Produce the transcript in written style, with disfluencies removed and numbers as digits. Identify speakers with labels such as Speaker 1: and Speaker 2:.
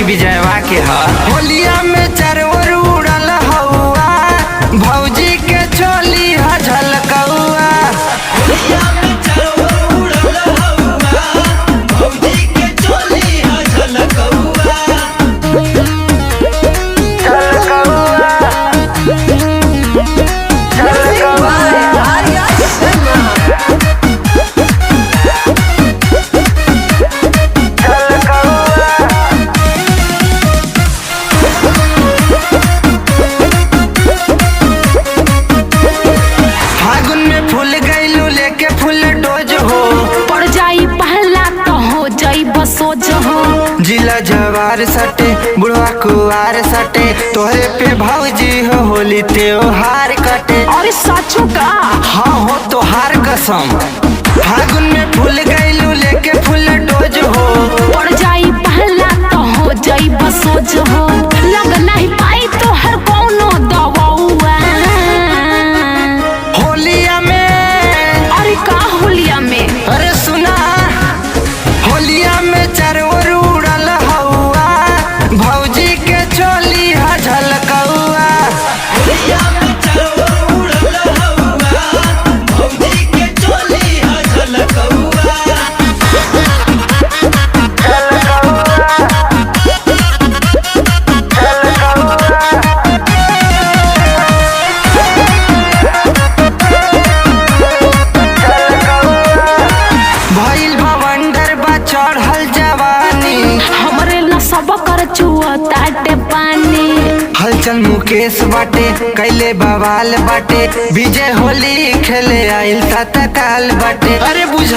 Speaker 1: विजयवा के ह होलिया में चरवर उड़ल हौआ भौजी के चोली ह झलकौआ
Speaker 2: होलिया में चरवर उड़ल हौआ भौजी के चोली ह झलकौआ
Speaker 1: फागुन में फूल गईलू लेके फूल डोज हो
Speaker 3: पड़ जाई पहला तो हो जाई बसोज हो।
Speaker 1: जिला जवार सटे बुढ़वा कुआर सटे तोहरे पे भौजी हो होली त्योहार कटे
Speaker 3: अरे सचो का
Speaker 1: हाँ हो तोहार कसम फागुन में फूल गईलू लेके फूल डोज हो
Speaker 3: पड़ जाई पहला तो हो जाई बसोज हो। लग नहीं पाई तो हर कोनो दवाउआ
Speaker 1: होलिया में
Speaker 3: अरे का होलिया में
Speaker 1: अरे सुना होलिया में चरवर उड़ल हौआ भौजी के चोली ह झलकौआ
Speaker 2: होलिया में चरवर उड़ल हौआ भौजी के चोली ह झलकौआ
Speaker 1: भइल भवंडर बा चढ़ल जवानी
Speaker 3: हमरे न सब कर चुआ ताटे पानी।
Speaker 1: हलचल मुकेश बाटे कैले बवाल बाटे विजय होली खेले आइल तत्काल बाटे अरे बुझ